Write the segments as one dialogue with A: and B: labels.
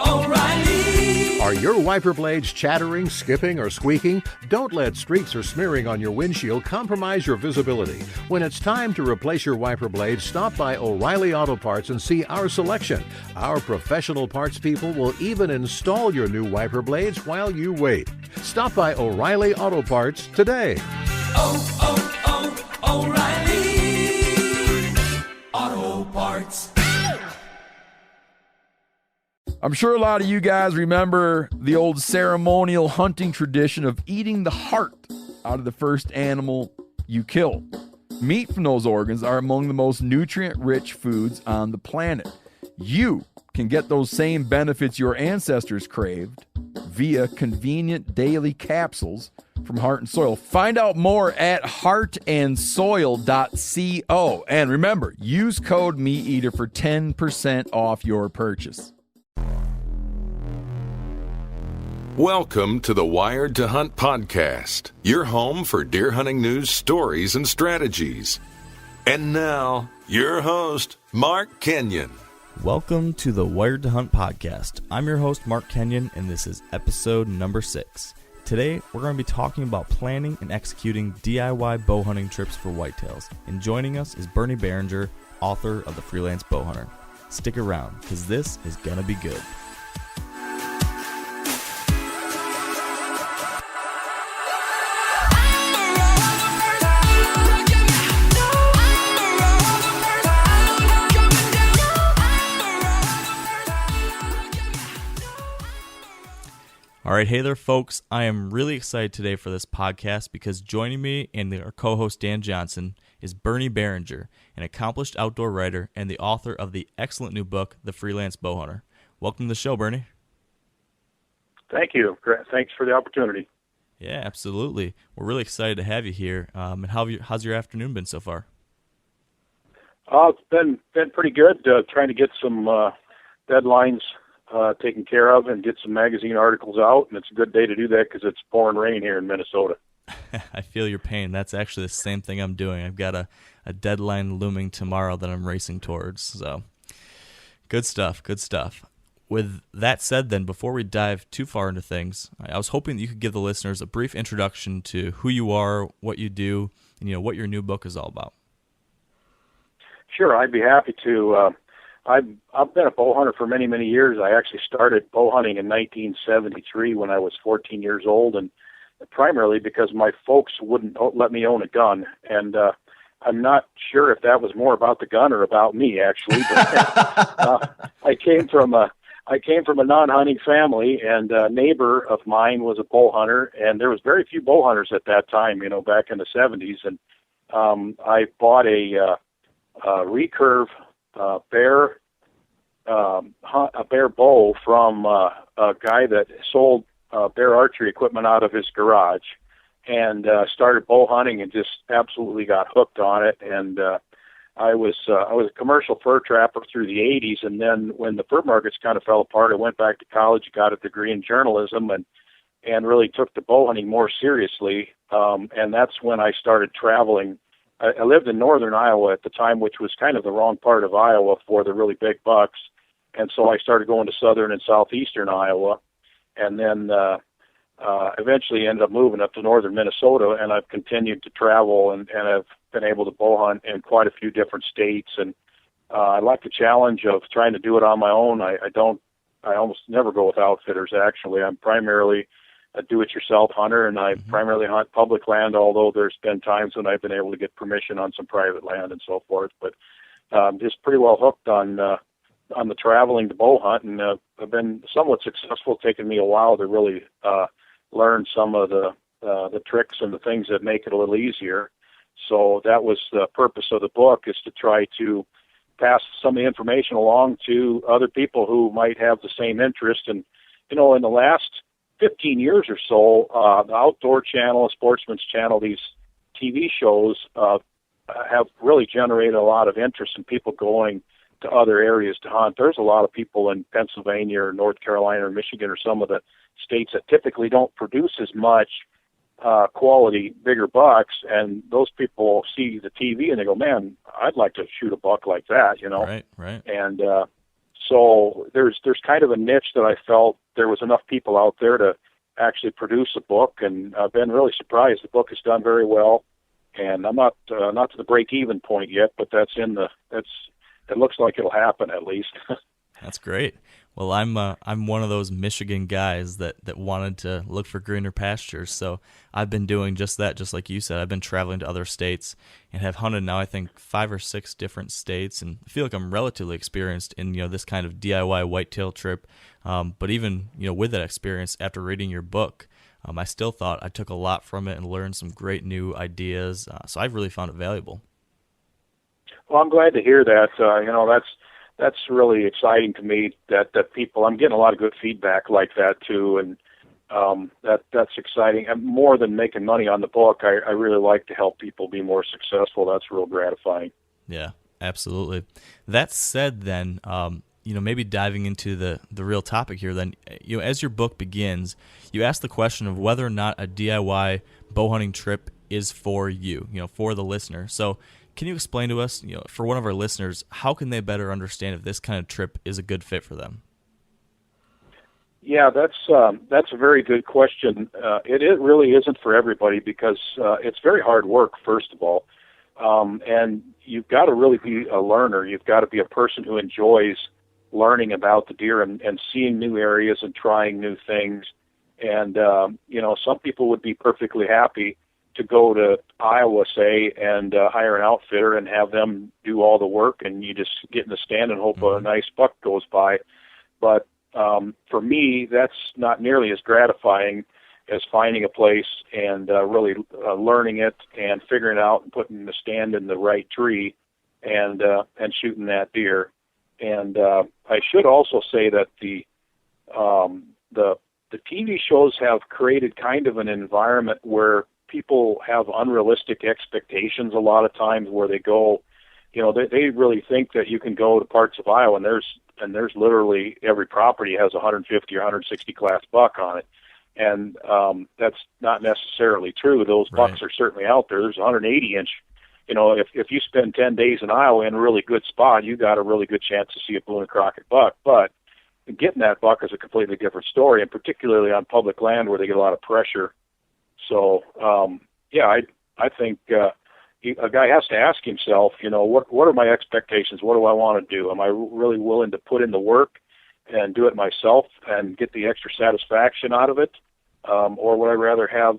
A: O'Reilly. Are your wiper blades chattering, skipping, or squeaking? Don't let streaks or smearing on your windshield compromise your visibility. When it's time to replace your wiper blades, stop by O'Reilly Auto Parts and see our selection. Our professional parts people will even install your new wiper blades while you wait. Stop by O'Reilly Auto Parts today. O'Reilly Auto Parts.
B: I'm sure a lot of you guys remember the old ceremonial hunting tradition of eating the heart out of the first animal you kill. Meat from those organs are among the most nutrient-rich foods on the planet. You can get those same benefits your ancestors craved via convenient daily capsules from Heart and Soil. Find out more at heartandsoil.co. And remember, use code MeatEater for 10% off your purchase.
C: Welcome to the Wired to Hunt podcast, your home for deer hunting news, stories, and strategies. And now, your host, Mark Kenyon.
D: Welcome to the Wired to Hunt podcast. I'm your host, Mark Kenyon, and this is episode number 6. Today, we're going to be talking about planning and executing DIY bow hunting trips for whitetails. And joining us is Bernie Barringer, author of the Freelance Bowhunter. Stick around, because this is going to be good. All right, hey there, folks. I am really excited today for this podcast because joining me and our co-host Dan Johnson is Bernie Barringer, an accomplished outdoor writer and the author of the excellent new book, The Freelance Bowhunter. Welcome to the show, Bernie.
E: Thank you. Thanks for the opportunity.
D: Yeah, absolutely. We're really excited to have you here. And how's your afternoon been so far?
E: It's been pretty good. Trying to get some deadlines taken care of and get some magazine articles out, and it's a good day to do that because it's pouring rain here in Minnesota.
D: I feel your pain. That's actually the same thing I'm doing. I've got a deadline looming tomorrow that I'm racing towards. So good stuff. With that said, then, before we dive too far into things, I was hoping that you could give the listeners a brief introduction to who you are, what you do, and what your new book is all about.
E: Sure, I'd be happy to. I've been a bow hunter for many, many years. I actually started bow hunting in 1973 when I was 14 years old, and primarily because my folks wouldn't let me own a gun. And I'm not sure if that was more about the gun or about me, actually. But I came from a non-hunting family, and a neighbor of mine was a bow hunter, and there was very few bow hunters at that time, back in the 70s. And I bought a recurve bear bow from a guy that sold bear archery equipment out of his garage, and started bow hunting and just absolutely got hooked on it. And I was a commercial fur trapper through the 80s, and then when the fur markets kind of fell apart, I went back to college, got a degree in journalism, and really took the bow hunting more seriously. And that's when I started traveling. I lived in northern Iowa at the time, which was kind of the wrong part of Iowa for the really big bucks. And so I started going to southern and southeastern Iowa, and then eventually ended up moving up to northern Minnesota, and I've continued to travel and I've been able to bow hunt in quite a few different states. And I like the challenge of trying to do it on my own. I almost never go with outfitters, actually. I'm primarily a do-it-yourself hunter, and I primarily hunt public land, although there's been times when I've been able to get permission on some private land and so forth. But just pretty well hooked on the traveling to bow hunt, and I've been somewhat successful. It's taken me a while to really learn some of the tricks and the things that make it a little easier. So that was the purpose of the book, is to try to pass some of the information along to other people who might have the same interest. And, in the last 15 years or so, the Outdoor Channel, Sportsman's Channel, these TV shows have really generated a lot of interest in people going to other areas to hunt. There's a lot of people in Pennsylvania or North Carolina or Michigan or some of the states that typically don't produce as much quality, bigger bucks, and those people see the TV and they go, man, I'd like to shoot a buck like that,
D: Right.
E: And So there's kind of a niche that I felt there was enough people out there to actually produce a book, and I've been really surprised. The book has done very well, and I'm not to the break-even point yet, but it looks like it'll happen at least.
D: That's great. Well, I'm one of those Michigan guys that wanted to look for greener pastures. So I've been doing just that, just like you said. I've been traveling to other states and have hunted now, I think, 5 or 6 different states, and I feel like I'm relatively experienced in this kind of DIY whitetail trip. But even with that experience, after reading your book, I still thought I took a lot from it and learned some great new ideas. So I've really found it valuable.
E: Well, I'm glad to hear that. That's really exciting to me that people, I'm getting a lot of good feedback like that too, and that's exciting. And more than making money on the book, I really like to help people be more successful. That's real gratifying.
D: Yeah, absolutely. That said, then, maybe diving into the real topic here, then, as your book begins, you ask the question of whether or not a DIY bow hunting trip is for you, for the listener. So can you explain to us, for one of our listeners, how can they better understand if this kind of trip is a good fit for them?
E: Yeah, that's a very good question. It really isn't for everybody because it's very hard work, first of all, and you've got to really be a learner. You've got to be a person who enjoys learning about the deer and seeing new areas and trying new things. And some people would be perfectly happy to go to Iowa, say, and hire an outfitter and have them do all the work, and you just get in the stand and hope a nice buck goes by. But for me, that's not nearly as gratifying as finding a place and really learning it and figuring it out and putting the stand in the right tree and shooting that deer. And I should also say that the TV shows have created kind of an environment where people have unrealistic expectations a lot of times, where they go, they really think that you can go to parts of Iowa and there's literally every property has 150 or 160 class buck on it. And that's not necessarily true. Those bucks are certainly out there. There's 180 inch. If you spend 10 days in Iowa in a really good spot, you got a really good chance to see a Boone and Crockett buck. But getting that buck is a completely different story, and particularly on public land where they get a lot of pressure. So, I think a guy has to ask himself, what are my expectations? What do I want to do? Am I really willing to put in the work and do it myself and get the extra satisfaction out of it? Or would I rather have,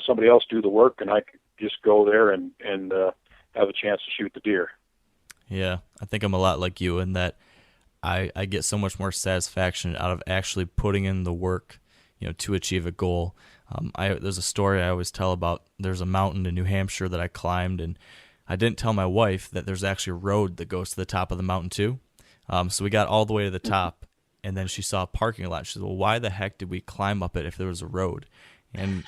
E: somebody else do the work and I could just go there and have a chance to shoot the deer? Yeah,
D: I think I'm a lot like you in that I get so much more satisfaction out of actually putting in the work, to achieve a goal. There's a story I always tell about, there's a mountain in New Hampshire that I climbed, and I didn't tell my wife that there's actually a road that goes to the top of the mountain too. So we got all the way to the top, and then she saw a parking lot. She said, well, why the heck did we climb up it if there was a road? And,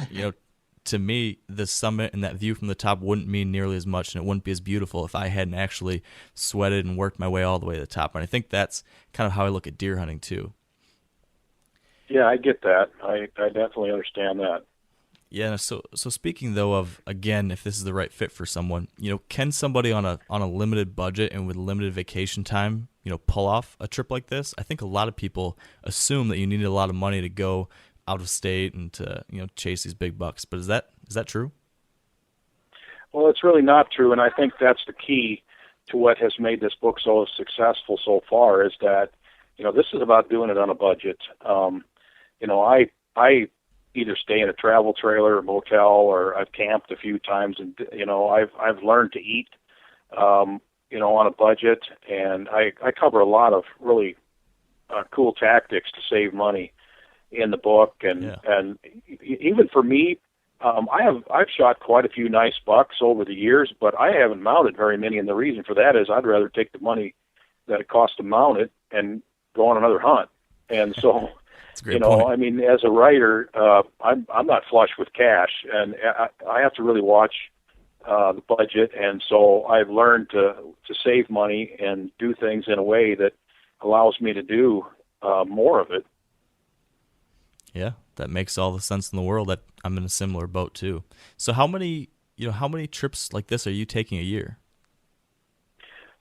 D: to me, the summit and that view from the top wouldn't mean nearly as much, and it wouldn't be as beautiful if I hadn't actually sweated and worked my way all the way to the top. And I think that's kind of how I look at deer hunting too.
E: Yeah, I get that. I definitely understand that.
D: Yeah. So speaking though of, again, if this is the right fit for someone, can somebody on a limited budget and with limited vacation time, pull off a trip like this? I think a lot of people assume that you need a lot of money to go out of state and to chase these big bucks. But is that true?
E: Well, it's really not true, and I think that's the key to what has made this book so successful so far. Is that this is about doing it on a budget. I either stay in a travel trailer or motel, or I've camped a few times, and I've learned to eat on a budget, and I cover a lot of really cool tactics to save money in the book, and even for me, I've shot quite a few nice bucks over the years, but I haven't mounted very many, and the reason for that is I'd rather take the money that it costs to mount it and go on another hunt. And so point. I mean, as a writer, I'm not flush with cash, and I have to really watch the budget, and so I've learned to save money and do things in a way that allows me to do more of it.
D: Yeah, that makes all the sense in the world. That I'm in a similar boat too. So how many trips like this are you taking a year?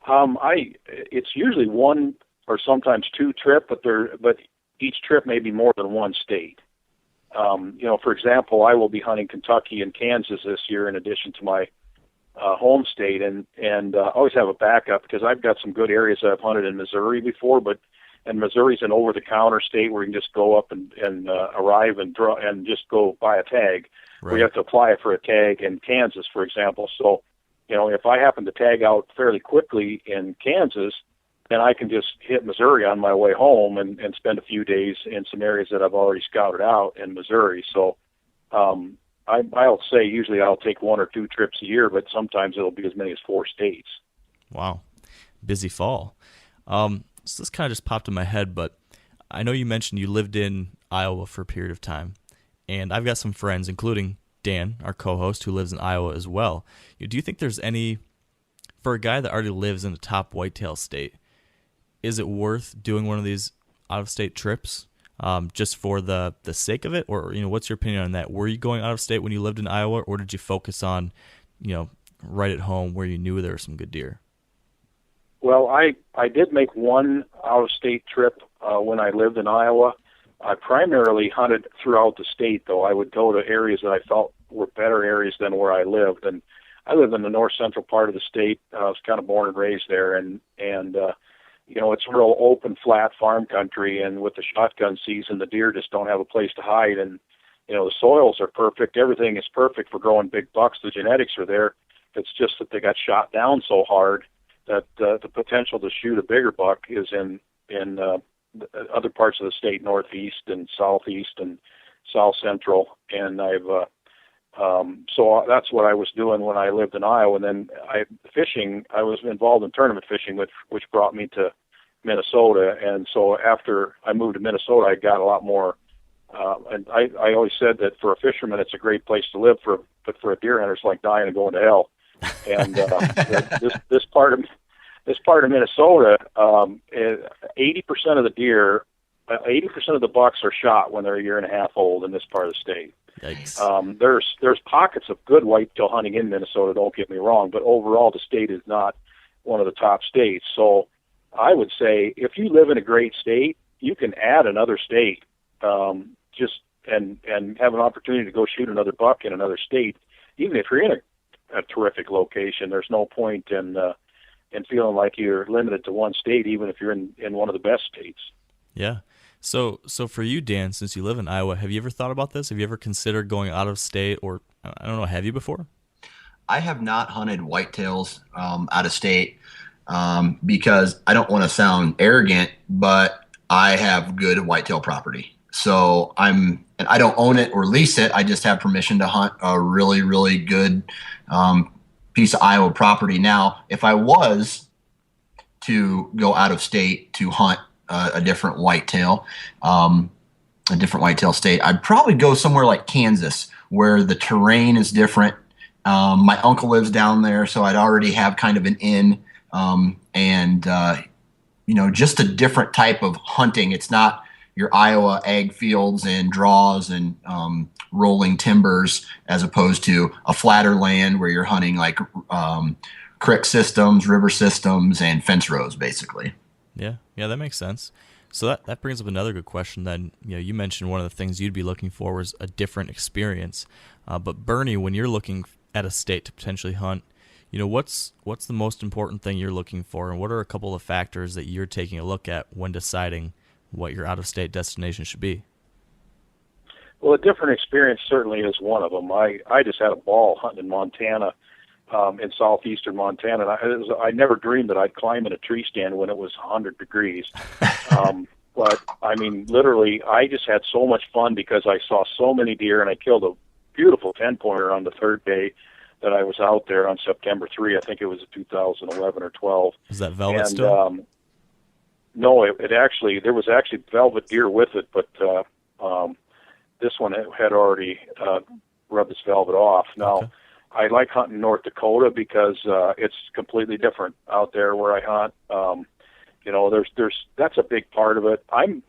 E: It's usually one or sometimes 2 trip, but each trip may be more than one state. For example, I will be hunting Kentucky and Kansas this year in addition to my home state, and always have a backup because I've got some good areas that I've hunted in Missouri before, and Missouri's an over-the-counter state where you can just go up and arrive and draw and just go buy a tag.
D: Right.
E: Where you have to apply for a tag in Kansas, for example. So, if I happen to tag out fairly quickly in Kansas, then I can just hit Missouri on my way home and spend a few days in some areas that I've already scouted out in Missouri. So I'll say usually I'll take 1 or 2 trips a year, but sometimes it'll be as many as 4 states.
D: Wow. Busy fall. So this kind of just popped in my head, but I know you mentioned you lived in Iowa for a period of time, and I've got some friends, including Dan, our co-host, who lives in Iowa as well. Do you think there's any, for a guy that already lives in a top whitetail state, is it worth doing one of these out-of-state trips just for the sake of it? Or, what's your opinion on that? Were you going out of state when you lived in Iowa, or did you focus on, right at home where you knew there were some good deer?
E: Well, I did make one out-of-state trip when I lived in Iowa. I primarily hunted throughout the state, though. I would go to areas that I felt were better areas than where I lived. And I live in the north-central part of the state. I was kind of born and raised there, and it's real open, flat farm country, and with the shotgun season, the deer just don't have a place to hide, and, the soils are perfect. Everything is perfect for growing big bucks. The genetics are there. It's just that they got shot down so hard that the potential to shoot a bigger buck is in other parts of the state, northeast and southeast and south central, and so that's what I was doing when I lived in Iowa. And then I was involved in tournament fishing, which brought me to Minnesota. And so after I moved to Minnesota, I got a lot more. And I always said that for a fisherman, it's a great place to live. But for a deer hunter, it's like dying and going to hell. And this part of Minnesota, 80% of the deer, 80% of the bucks are shot when they're a year and a half old in this part of the state.
D: Yikes.
E: There's pockets of good whitetail hunting in Minnesota, don't get me wrong, but overall the state is not one of the top states. So I would say if you live in a great state, you can add another state, and have an opportunity to go shoot another buck in another state. Even if you're in a terrific location, there's no point in feeling like you're limited to one state, even if you're in one of the best states.
D: Yeah. So for you, Dan, since you live in Iowa, have you ever thought about this? Have you ever considered going out of state, or I don't know, have you before?
F: I have not hunted whitetails out of state because I don't want to sound arrogant, but I have good whitetail property. So I don't own it or lease it. I just have permission to hunt a really, really good piece of Iowa property. Now, if I was to go out of state to hunt a different whitetail state, I'd probably go somewhere like Kansas, where the terrain is different. My uncle lives down there, so I'd already have kind of an in, and just a different type of hunting. It's not your Iowa ag fields and draws and rolling timbers, as opposed to a flatter land where you're hunting like creek systems, river systems, and fence rows, basically.
D: Yeah, that makes sense. So that brings up another good question then. You mentioned one of the things you'd be looking for was a different experience. But Bernie, when you're looking at a state to potentially hunt, what's the most important thing you're looking for, and what are a couple of factors that you're taking a look at when deciding what your out-of-state destination should be?
E: Well, a different experience certainly is one of them. I just had a ball hunting in Montana, in southeastern Montana. And I never dreamed that I'd climb in a tree stand when it was 100 degrees. But, I mean, literally, I just had so much fun because I saw so many deer, and I killed a beautiful 10-pointer on the third day that I was out there on September 3. I think it was 2011 or 12.
D: Is that velvet still?
E: No, there was actually velvet deer with it, but this one had already rubbed its velvet off. Now, okay. I like hunting North Dakota because it's completely different out there where I hunt. That's a big part of it. I'm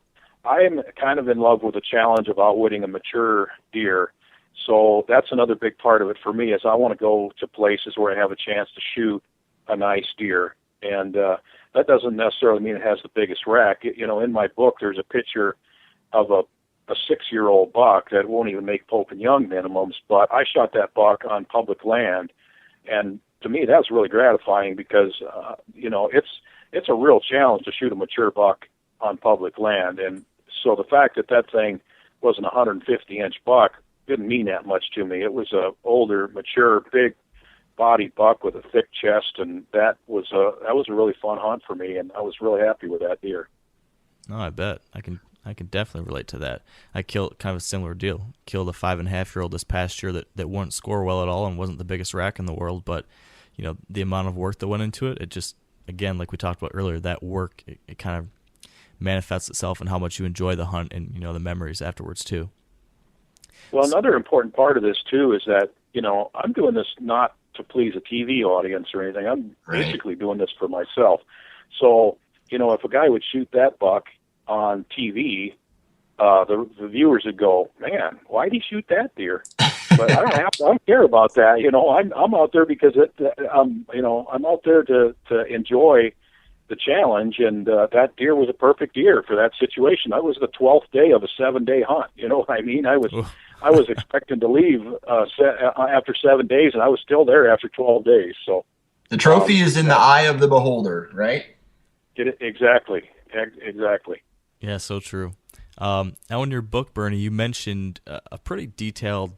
E: kind of in love with the challenge of outwitting a mature deer. So that's another big part of it for me is I want to go to places where I have a chance to shoot a nice deer. And that doesn't necessarily mean it has the biggest rack. In my book, there's a picture of a 6-year-old buck that won't even make Pope and Young minimums, but I shot that buck on public land, and to me that's really gratifying because it's a real challenge to shoot a mature buck on public land. And so the fact that thing wasn't a 150-inch buck didn't mean that much to me. It was a older, mature, big body buck with a thick chest, and that was a really fun hunt for me, and I was really happy with that deer.
D: Oh, I bet. I can definitely relate to that. I killed kind of a similar deal. Killed a 5.5-year-old this past year that wouldn't score well at all and wasn't the biggest rack in the world, but the amount of work that went into it, it just, again, like we talked about earlier, that work, it kind of manifests itself in how much you enjoy the hunt and the memories afterwards too.
E: Well, another important part of this too is that I'm doing this not to please a TV audience or anything. I'm basically doing this for myself. So if a guy would shoot that buck on TV, the viewers would go, "Man, why'd he shoot that deer?" But I don't care about that. I'm out there because I'm out there to enjoy the challenge, and that deer was a perfect deer for that situation. That was the 12th day of a 7-day hunt. You know what I mean? I was expecting to leave after 7 days, and I was still there after 12 days. So
F: the trophy is in the eye of the beholder, right?
E: Exactly.
D: Yeah, so true. Now, in your book, Bernie, you mentioned a pretty detailed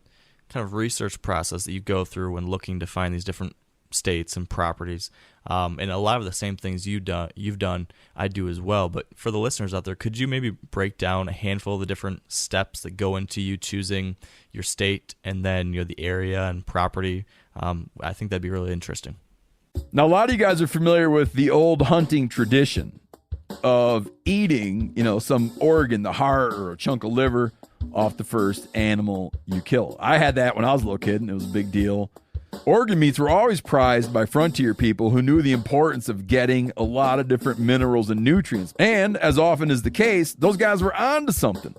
D: kind of research process that you go through when looking to find these different states and properties. And a lot of the same things you've done, I do as well. But for the listeners out there, could you maybe break down a handful of the different steps that go into you choosing your state and then the area and property? I think that'd be really interesting.
B: Now, a lot of you guys are familiar with the old hunting tradition of eating, some organ, the heart or a chunk of liver off the first animal you kill. I had that when I was a little kid, and it was a big deal. Organ meats were always prized by frontier people who knew the importance of getting a lot of different minerals and nutrients. And as often is the case, those guys were onto something,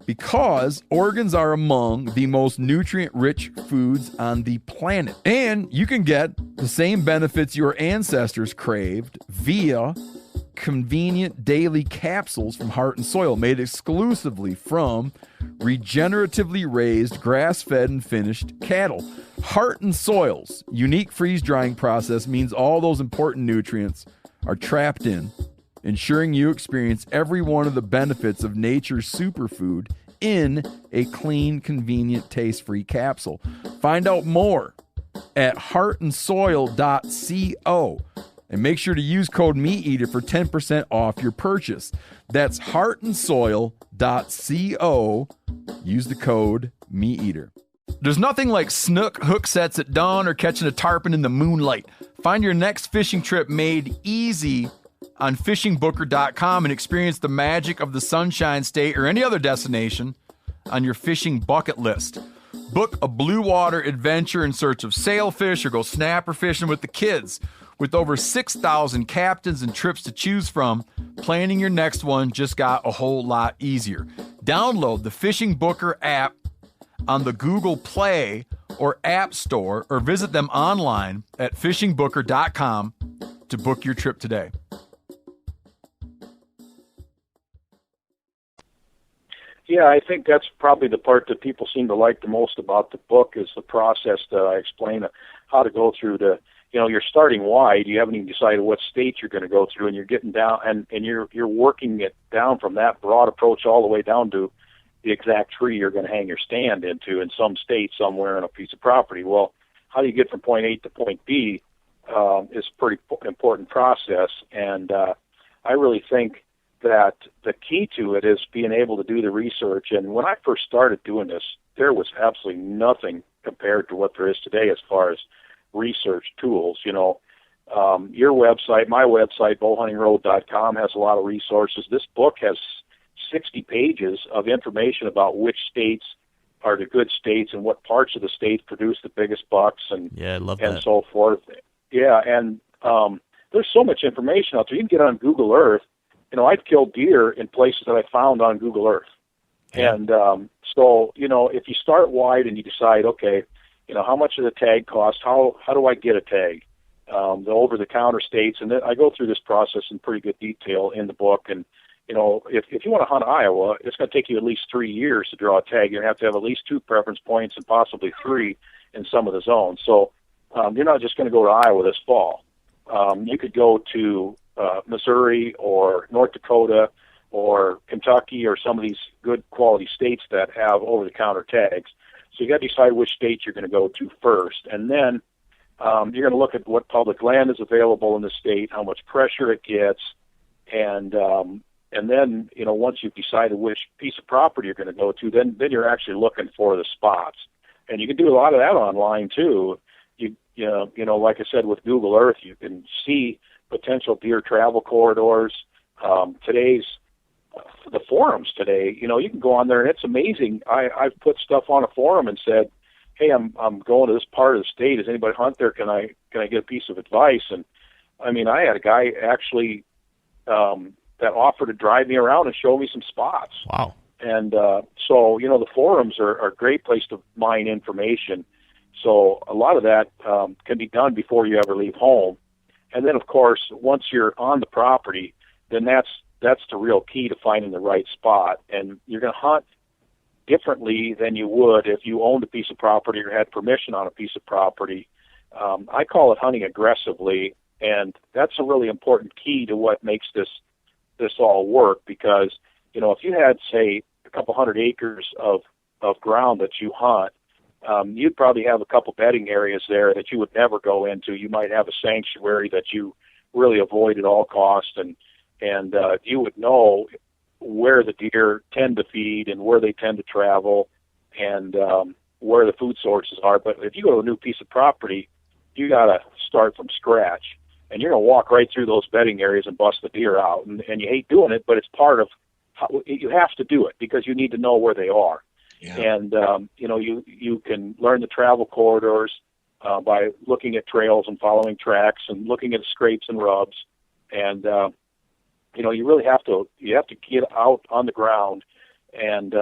B: because organs are among the most nutrient-rich foods on the planet. And you can get the same benefits your ancestors craved via convenient daily capsules from Heart and Soil, made exclusively from regeneratively raised, grass-fed, and finished cattle. Heart and Soil's unique freeze-drying process means all those important nutrients are trapped in, ensuring you experience every one of the benefits of nature's superfood in a clean, convenient, taste-free capsule. Find out more at heartandsoil.co. And make sure to use code MeatEater for 10% off your purchase. That's heartandsoil.co. Use the code MeatEater. There's nothing like snook hook sets at dawn or catching a tarpon in the moonlight. Find your next fishing trip made easy on fishingbooker.com and experience the magic of the Sunshine State or any other destination on your fishing bucket list. Book a blue water adventure in search of sailfish or go snapper fishing with the kids. With over 6,000 captains and trips to choose from, planning your next one just got a whole lot easier. Download the Fishing Booker app on the Google Play or App Store, or visit them online at fishingbooker.com to book your trip today.
E: Yeah, I think that's probably the part that people seem to like the most about the book is the process that I explain how to go through to, you're starting wide, you haven't even decided what state you're going to go through, and you're getting down, and you're working it down from that broad approach all the way down to the exact tree you're going to hang your stand into in some state somewhere on a piece of property. Well, how do you get from point A to point B is a pretty important process, and I really think that the key to it is being able to do the research. And when I first started doing this, there was absolutely nothing compared to what there is today as far as research tools. Your website, my website, bowhuntingroad.com, has a lot of resources. This book has 60 pages of information about which states are the good states and what parts of the states produce the biggest bucks and
D: I love that.
E: And so forth. Yeah, and there's so much information out there. You can get on Google Earth. I've killed deer in places that I found on Google Earth. Yeah. And so, if you start wide and you decide, okay, how much does a tag cost? How do I get a tag? the over-the-counter states, and then I go through this process in pretty good detail in the book. And if you want to hunt Iowa, it's going to take you at least 3 years to draw a tag. You're going to have at least 2 preference points and possibly 3 in some of the zones. So you're not just going to go to Iowa this fall. You could go to Missouri or North Dakota or Kentucky or some of these good quality states that have over-the-counter tags. So you got to decide which state you're going to go to first, and then you're going to look at what public land is available in the state, how much pressure it gets, and then once you've decided which piece of property you're going to go to, then you're actually looking for the spots, and you can do a lot of that online too. Like I said, with Google Earth, you can see potential deer travel corridors. The forums today, you can go on there and it's amazing. I've put stuff on a forum and said, hey, I'm going to this part of the state. Does anybody hunt there? Can I get a piece of advice? And I mean, I had a guy actually that offered to drive me around and show me some spots.
D: Wow.
E: And so the forums are a great place to mine information. So a lot of that can be done before you ever leave home. And then, of course, once you're on the property, then that's the real key to finding the right spot. And you're going to hunt differently than you would if you owned a piece of property or had permission on a piece of property. I call it hunting aggressively, and that's a really important key to what makes this all work, because if you had, say, a couple hundred acres of ground that you hunt, you'd probably have a couple bedding areas there that you would never go into. You might have a sanctuary that you really avoid at all costs, and you would know where the deer tend to feed and where they tend to travel and where the food sources are. But if you go to a new piece of property, you got to start from scratch, and you're going to walk right through those bedding areas and bust the deer out. And you hate doing it, but it's part of how you have to do it, because you need to know where they are. Yeah. And you can learn the travel corridors by looking at trails and following tracks and looking at scrapes and rubs. And you really have to get out on the ground and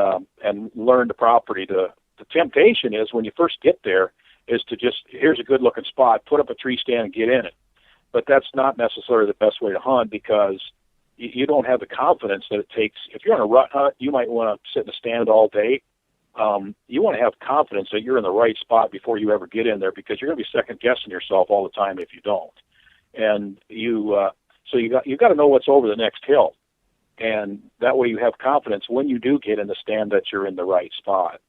E: learn the property. The temptation is, when you first get there, is to just, here's a good looking spot, put up a tree stand and get in it. But that's not necessarily the best way to hunt, because you don't have the confidence that it takes. If you're on a rut hunt, you might want to sit in a stand all day. You want to have confidence that you're in the right spot before you ever get in there, because you're going to be second guessing yourself all the time if you don't. And so you got to know what's over the next hill, and that way you have confidence when you do get in the stand that you're in the right spot.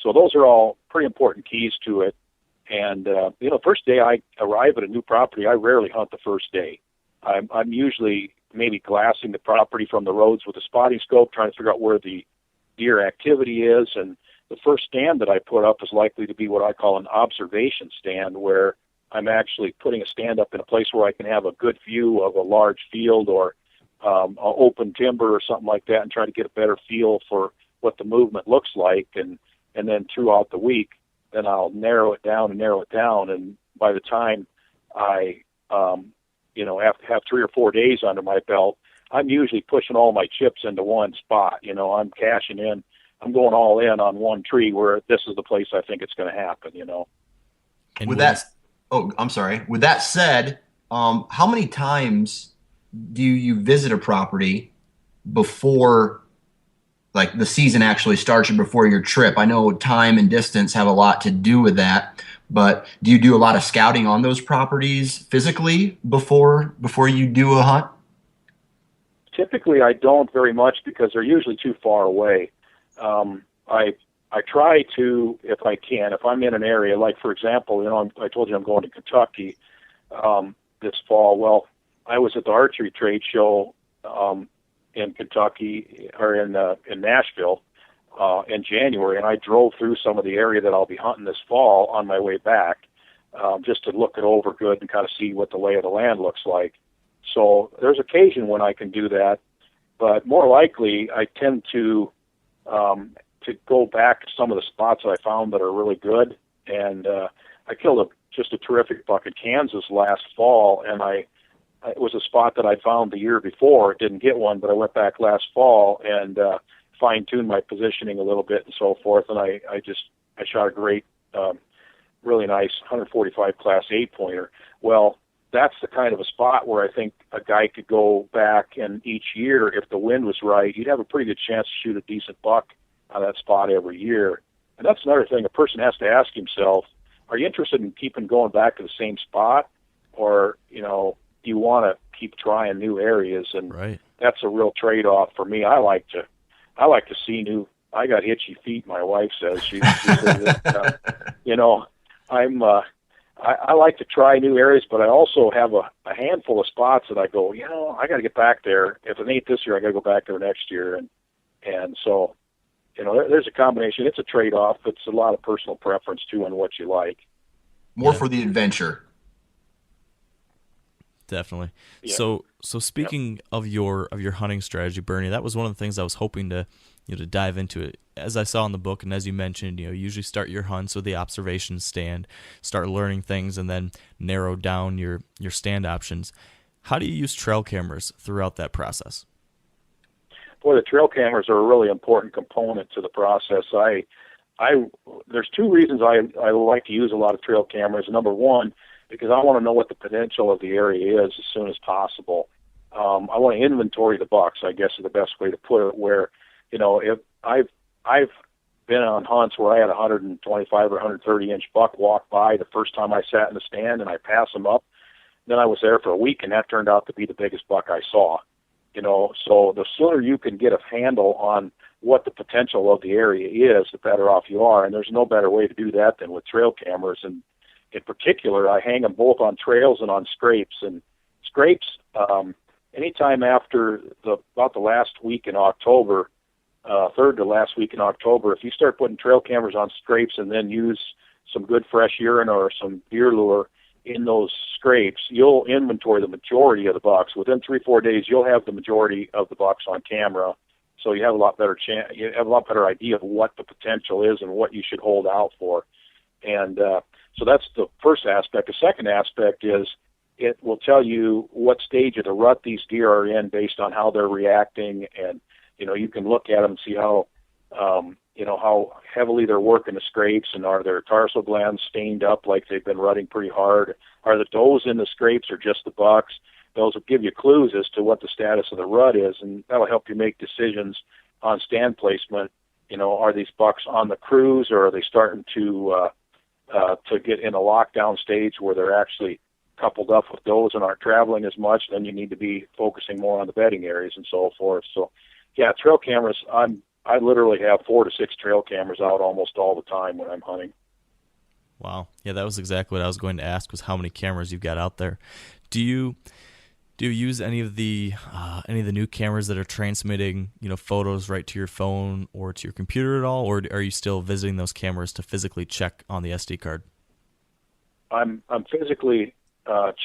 E: So those are all pretty important keys to it. And first day I arrive at a new property, I rarely hunt the first day. I'm usually maybe glassing the property from the roads with a spotting scope, trying to figure out where the deer activity is. And the first stand that I put up is likely to be what I call an observation stand, where I'm actually putting a stand up in a place where I can have a good view of a large field or open timber or something like that, and try to get a better feel for what the movement looks like. And then throughout the week, then I'll narrow it down. And by the time I, have 3 or 4 days under my belt, I'm usually pushing all my chips into one spot. I'm cashing in. I'm going all in on one tree where this is the place I think it's going to happen,
F: And I'm sorry. With that said, how many times do you visit a property before, like, the season actually starts, or before your trip? I know time and distance have a lot to do with that, but do you do a lot of scouting on those properties physically before you do a hunt?
E: Typically, I don't very much, because they're usually too far away. I try to, if I can, if I'm in an area, like, for example, I told you I'm going to Kentucky this fall. Well, I was at the archery trade show in Kentucky, or in Nashville, in January, and I drove through some of the area that I'll be hunting this fall on my way back, just to look it over good and kind of see what the lay of the land looks like. So there's occasion when I can do that, but more likely I tend to go back to some of the spots that I found that are really good. And I killed just a terrific buck in Kansas last fall, and it was a spot that I found the year before. Didn't get one, but I went back last fall and fine-tuned my positioning a little bit and so forth, and I shot a great, really nice 145 Class 8 pointer. Well, that's the kind of a spot where I think a guy could go back, and each year, if the wind was right, you'd have a pretty good chance to shoot a decent buck on that spot every year. And that's another thing a person has to ask himself: are you interested in keeping going back to the same spot, or do you want to keep trying new areas? And
D: right.
E: That's a real trade-off for me. I like to see new. I got itchy feet. My wife says she says that, I like to try new areas, but I also have a handful of spots that I go, I got to get back there. If it ain't this year, I got to go back there next year. And so, there's a combination. It's a trade-off. It's a lot of personal preference too on what you like.
F: More for the adventure.
D: Definitely.
E: Yeah.
D: So speaking of your hunting strategy, Bernie, that was one of the things I was hoping to to dive into it. As I saw in the book, and as you mentioned, you usually start your hunts with the observation stand, start learning things, and then narrow down your stand options. How do you use trail cameras throughout that process?
E: Boy, the trail cameras are a really important component to the process. There's two reasons I like to use a lot of trail cameras. Number one, because I want to know what the potential of the area is as soon as possible. I want to inventory the bucks, I guess is the best way to put it, where, if I've been on hunts where I had a 125 or 130 inch buck walk by the first time I sat in the stand, and I pass them up. Then I was there for a week, and that turned out to be the biggest buck I saw. So the sooner you can get a handle on what the potential of the area is, the better off you are. And there's no better way to do that than with trail cameras. And in particular, I hang them both on trails and on scrapes. And scrapes, anytime after about the last week in October, third to last week in October, if you start putting trail cameras on scrapes and then use some good fresh urine or some deer lure in those scrapes, you'll inventory the majority of the bucks. Within 3-4 days, you'll have the majority of the bucks on camera. So you have a lot better you have a lot better idea of what the potential is and what you should hold out for. And so that's the first aspect. The second aspect is it will tell you what stage of the rut these deer are in based on how they're reacting, and you can look at them and see how how heavily they're working the scrapes, and are their tarsal glands stained up like they've been rutting pretty hard? Are the does in the scrapes or just the bucks? Those will give you clues as to what the status of the rut is, and that'll help you make decisions on stand placement. Are these bucks on the cruise, or are they starting to get in a lockdown stage where they're actually coupled up with does and aren't traveling as much? Then you need to be focusing more on the bedding areas and so forth. So, yeah, trail cameras, I literally have 4 to 6 trail cameras out almost all the time when I'm hunting.
D: Wow. Yeah, that was exactly what I was going to ask, was how many cameras you've got out there. Do you use any of the new cameras that are transmitting, photos right to your phone or to your computer at all, or are you still visiting those cameras to physically check on the SD card?
E: I'm physically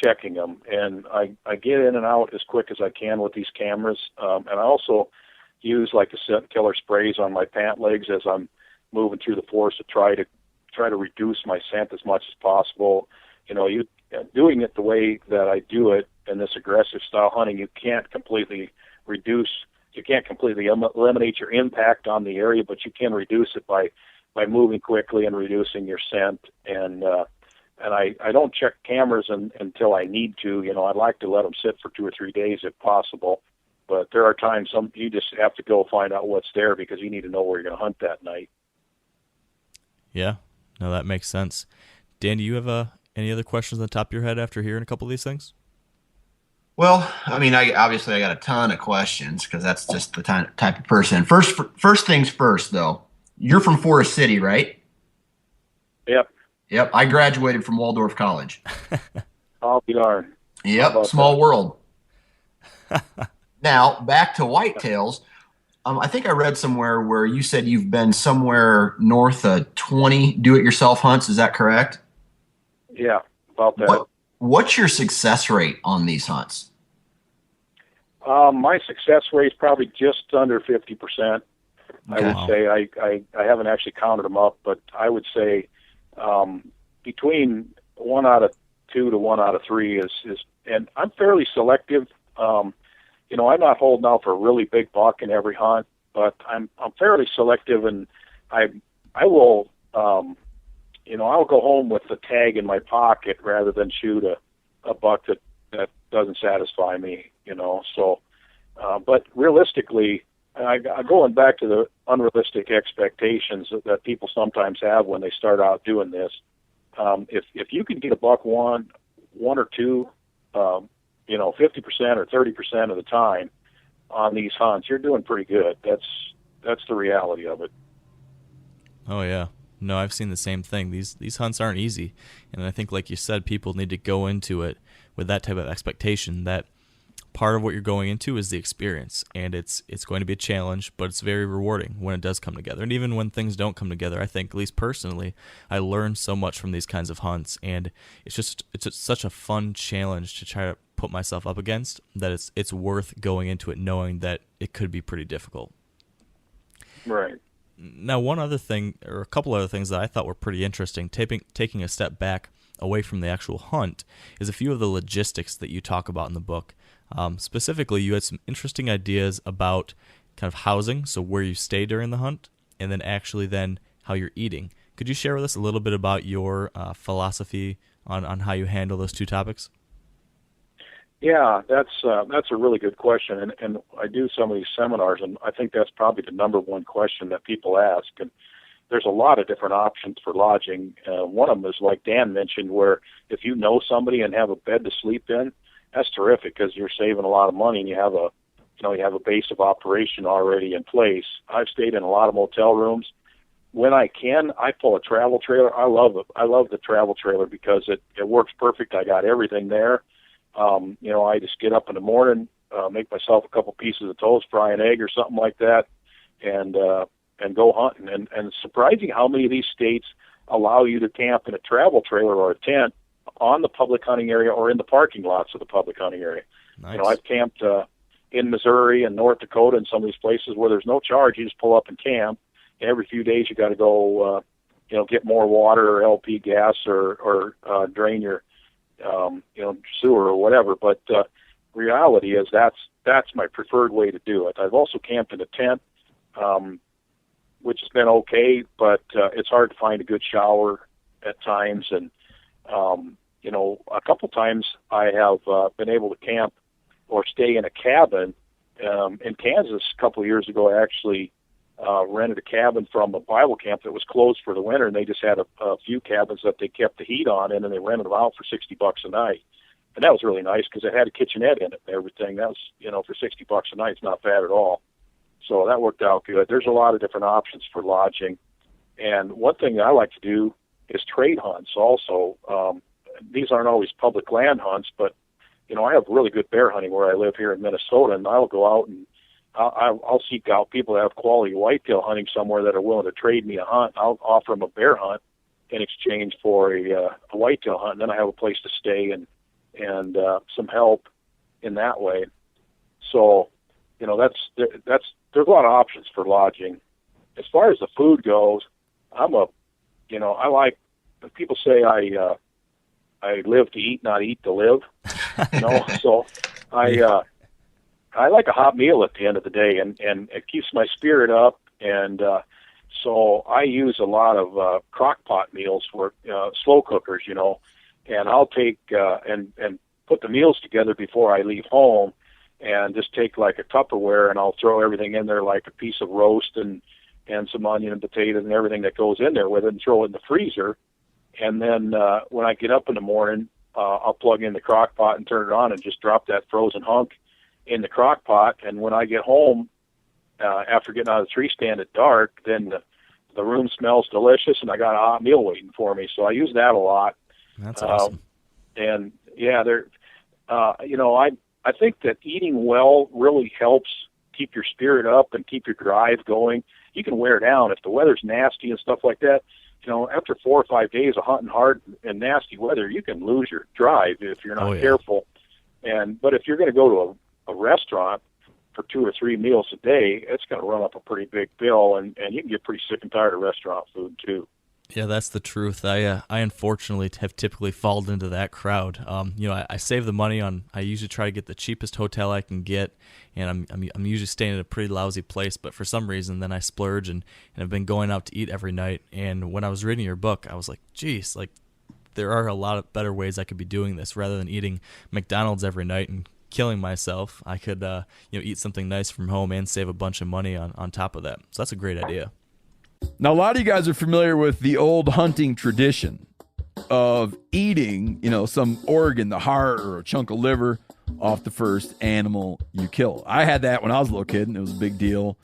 E: checking them, and I get in and out as quick as I can with these cameras, and I also use like the scent killer sprays on my pant legs as I'm moving through the forest to try to reduce my scent as much as possible. Doing it the way that I do it in this aggressive style hunting, you can't completely eliminate your impact on the area, but you can reduce it by moving quickly and reducing your scent. And I don't check cameras until I need to. I'd like to let them sit for 2 or 3 days if possible. But there are times you just have to go find out what's there because you need to know where you're going to hunt that night.
D: Yeah, no, that makes sense. Dan, do you have any other questions on the top of your head after hearing a couple of these things?
F: Well, I mean, I got a ton of questions because that's just the type of person. First things first, though. You're from Forest City, right?
E: Yep.
F: I graduated from Waldorf College.
E: I'll be darned.
F: Yep, small world. Now, back to whitetails. I think I read somewhere where you said you've been somewhere north of 20 do-it-yourself hunts. Is that correct?
E: Yeah, about that.
F: What's your success rate on these hunts?
E: My success rate is probably just under 50%.
F: Okay.
E: I would say I haven't actually counted them up, but I would say between 1 out of 2 to 1 out of 3 is and I'm fairly selective. I'm not holding out for a really big buck in every hunt, but I'm fairly selective, and I will I'll go home with the tag in my pocket rather than shoot a a buck that doesn't satisfy me, you know. So, but realistically, going back to the unrealistic expectations that people sometimes have when they start out doing this, if you can get a buck one or two, 50% or 30% of the time on these hunts, you're doing pretty good. That's the reality of it.
D: Oh yeah. No, I've seen the same thing. These hunts aren't easy, and I think, like you said, people need to go into it with that type of expectation that part of what you're going into is the experience, and it's going to be a challenge, but it's very rewarding when it does come together. And even when things don't come together, I think, at least personally, I learn so much from these kinds of hunts, and it's just such a fun challenge to try to put myself up against that it's worth going into it knowing that it could be pretty difficult.
E: Right.
D: Now, one other thing, or a couple other things that I thought were pretty interesting, taking a step back away from the actual hunt, is a few of the logistics that you talk about in the book. Specifically, you had some interesting ideas about kind of housing, so where you stay during the hunt, and then actually then how you're eating. Could you share with us a little bit about your philosophy on how you handle those two topics?
E: Yeah, that's a really good question, and I do some of these seminars, and I think that's probably the number one question that people ask. And there's a lot of different options for lodging. One of them is like Dan mentioned, where if you know somebody and have a bed to sleep in, that's terrific because you're saving a lot of money and you have a base of operation already in place. I've stayed in a lot of motel rooms. When I can, I pull a travel trailer. I love it. I love the travel trailer because it works perfect. I got everything there. I just get up in the morning, make myself a couple pieces of toast, fry an egg or something like that, and go hunting. And it's surprising how many of these states allow you to camp in a travel trailer or a tent on the public hunting area or in the parking lots of the public hunting area.
D: Nice.
E: I've camped in Missouri and North Dakota and some of these places where there's no charge. You just pull up and camp. Every few days you got to go, get more water or LP gas or drain your sewer or whatever. But reality is that's my preferred way to do it. I've also camped in a tent, which has been okay, but it's hard to find a good shower at times. And, a couple times I have been able to camp or stay in a cabin. In Kansas a couple of years ago, I actually rented a cabin from a Bible camp that was closed for the winter, and they just had a few cabins that they kept the heat on in, and they rented them out for $60 a night. And that was really nice because it had a kitchenette in it and everything. That was, for $60 a night, it's not bad at all. So that worked out good. There's a lot of different options for lodging. And one thing that I like to do is trade hunts also. These aren't always public land hunts, but, I have really good bear hunting where I live here in Minnesota, and I'll go out and I'll seek out people that have quality whitetail hunting somewhere that are willing to trade me a hunt. I'll offer them a bear hunt in exchange for a whitetail hunt, and then I have a place to stay and some help in that way. So, there's a lot of options for lodging. As far as the food goes, I like, people say I live to eat, not eat to live. So I like a hot meal at the end of the day, and it keeps my spirit up. And so I use a lot of crock pot meals for slow cookers, and I'll take and put the meals together before I leave home, and just take like a Tupperware, and I'll throw everything in there, like a piece of roast and some onion and potatoes and everything that goes in there with it, and throw it in the freezer. And then when I get up in the morning, I'll plug in the crock pot and turn it on and just drop that frozen hunk in the crock pot. And when I get home, after getting out of the tree stand at dark, then the room smells delicious and I got a hot meal waiting for me. So I use that a lot.
D: That's awesome.
E: And yeah, I think that eating well really helps keep your spirit up and keep your drive going. You can wear down if the weather's nasty and stuff like that. After 4 or 5 days of hunting hard and nasty weather, you can lose your drive if you're not careful. But if you're going to go to a restaurant for 2 or 3 meals a day, it's going to run up a pretty big bill, and you can get pretty sick and tired of restaurant food too.
D: Yeah, that's the truth. I unfortunately have typically fallen into that crowd. I save the money on. I usually try to get the cheapest hotel I can get, and I'm usually staying at a pretty lousy place. But for some reason, then I splurge and I've been going out to eat every night. And when I was reading your book, I was like, geez, like there are a lot of better ways I could be doing this rather than eating McDonald's every night and killing myself. I could eat something nice from home and save a bunch of money on top of that. So that's a great idea.
B: Now, a lot of you guys are familiar with the old hunting tradition of eating, some organ, the heart or a chunk of liver off the first animal you kill. I had that when I was a little kid, and it was a big deal.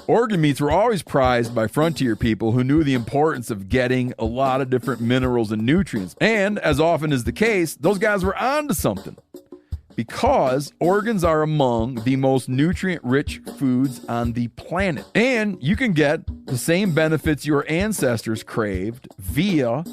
B: Organ meats were always prized by frontier people who knew the importance of getting a lot of different minerals and nutrients. And as often is the case, those guys were onto something, because organs are among the most nutrient-rich foods on the planet. And you can get the same benefits your ancestors craved via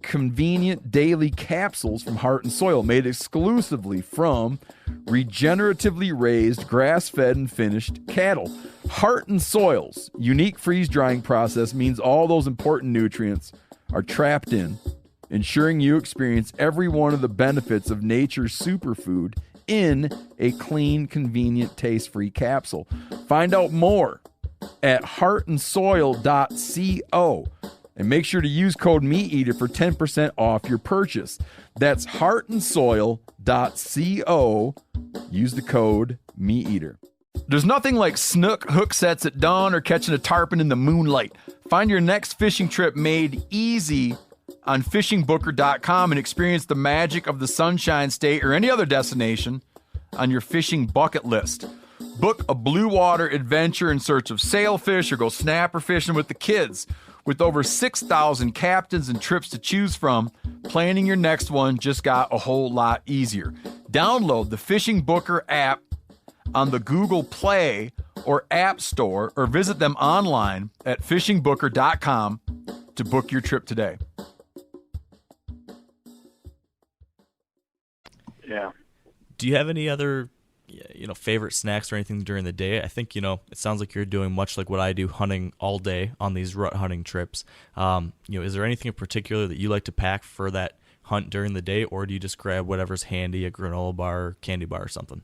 B: convenient daily capsules from Heart and Soil, made exclusively from regeneratively raised, grass-fed, and finished cattle. Heart and Soil's unique freeze-drying process means all those important nutrients are trapped in, ensuring you experience every one of the benefits of nature's superfood in a clean, convenient, taste-free capsule. Find out more at heartandsoil.co, and make sure to use code MeatEater for 10% off your purchase. That's heartandsoil.co. Use the code MeatEater. There's nothing like snook hook sets at dawn or catching a tarpon in the moonlight. Find your next fishing trip made easy on fishingbooker.com and experience the magic of the Sunshine State or any other destination on your fishing bucket list. Book a blue water adventure in search of sailfish or go snapper fishing with the kids. With over 6,000 captains and trips to choose from, planning your next one just got a whole lot easier. Download the Fishing Booker app on the Google Play or App Store, or visit them online at fishingbooker.com to book your trip today.
E: Yeah.
D: Do you have any other, favorite snacks or anything during the day? I think, it sounds like you're doing much like what I do, hunting all day on these rut hunting trips. Is there anything in particular that you like to pack for that hunt during the day, or do you just grab whatever's handy, a granola bar, candy bar, or something?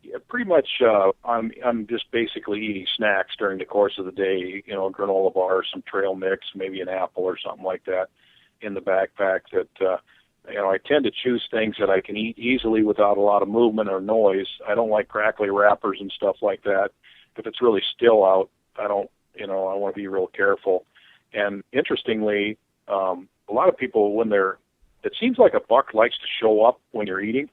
E: Yeah, pretty much. I'm just basically eating snacks during the course of the day. A granola bar, some trail mix, maybe an apple or something like that in the backpack. That I tend to choose things that I can eat easily without a lot of movement or noise. I don't like crackly wrappers and stuff like that. If it's really still out, I don't. I want to be real careful. And interestingly, a lot of people, it seems like a buck likes to show up when you're eating.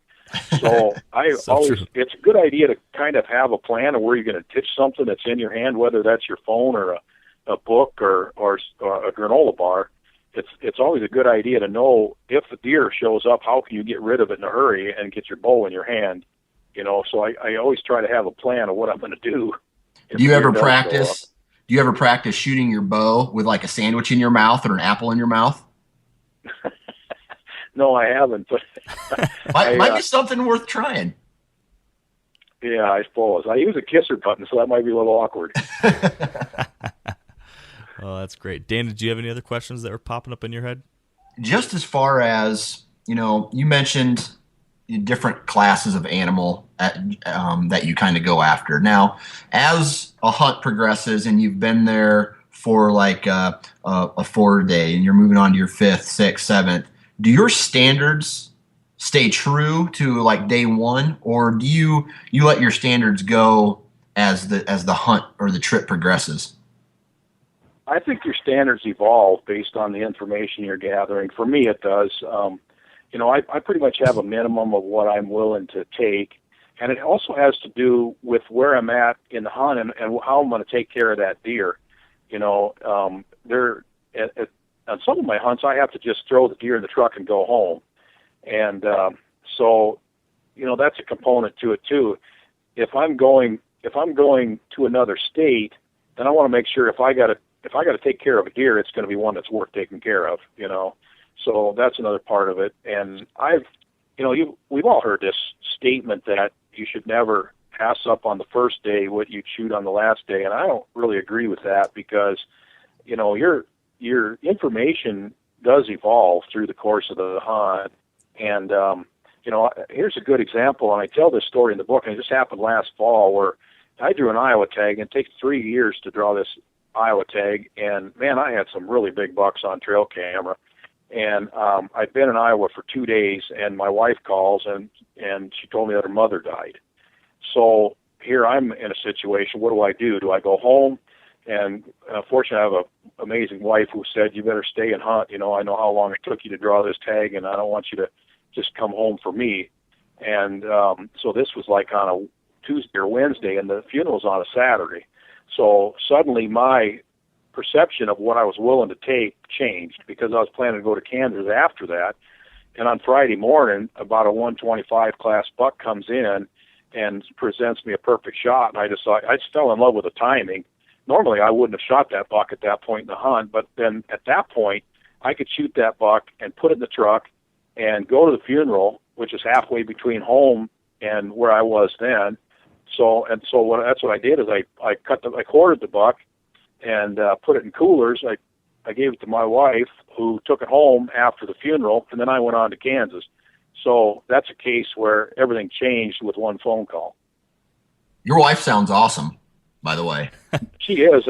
E: So it's a good idea to kind of have a plan of where you're going to titch something that's in your hand, whether that's your phone or a book or a granola bar. It's always a good idea to know if the deer shows up, how can you get rid of it in a hurry and get your bow in your hand. So I always try to have a plan of what I'm going to do.
F: Do you ever practice shooting your bow with like a sandwich in your mouth or an apple in your mouth?
E: No, I haven't, but
F: might be something worth trying.
E: Yeah, I suppose. I use a kisser button, so that might be a little awkward.
D: Oh, that's great. Dan, did you have any other questions that were popping up in your head?
F: Just as far as, you mentioned different classes of animal that you kind of go after. Now, as a hunt progresses and you've been there for like a 4-day and you're moving on to your 5th, 6th, 7th, do your standards stay true to like day one, or do you let your standards go as the hunt or the trip progresses?
E: I think your standards evolve based on the information you're gathering. For me, it does. I pretty much have a minimum of what I'm willing to take, and it also has to do with where I'm at in the hunt and how I'm going to take care of that deer. On some of my hunts, I have to just throw the deer in the truck and go home, and so that's a component to it too. If I'm going to another state, then I want to make sure if I got to take care of a deer, it's going to be one that's worth taking care of. So that's another part of it. And we've all heard this statement that you should never pass up on the first day what you shoot on the last day, and I don't really agree with that because your information does evolve through the course of the hunt. And, here's a good example, and I tell this story in the book, and it just happened last fall where I drew an Iowa tag, and it takes 3 years to draw this Iowa tag, and, man, I had some really big bucks on trail camera. And I'd been in Iowa for 2 days, and my wife calls, and she told me that her mother died. So here I'm in a situation. What do? Do I go home? And fortunately, I have an amazing wife who said, you better stay and hunt. I know how long it took you to draw this tag, and I don't want you to just come home for me. And so this was like on a Tuesday or Wednesday, and the funeral's on a Saturday. So suddenly my perception of what I was willing to take changed, because I was planning to go to Kansas after that. And on Friday morning, about a 125 class buck comes in and presents me a perfect shot. And I just fell in love with the timing. Normally, I wouldn't have shot that buck at that point in the hunt, but then at that point, I could shoot that buck and put it in the truck and go to the funeral, which is halfway between home and where I was then. That's what I did is I quartered the buck and put it in coolers. I gave it to my wife, who took it home after the funeral, and then I went on to Kansas. So that's a case where everything changed with one phone call.
F: Your wife sounds awesome, by the way.
E: She is.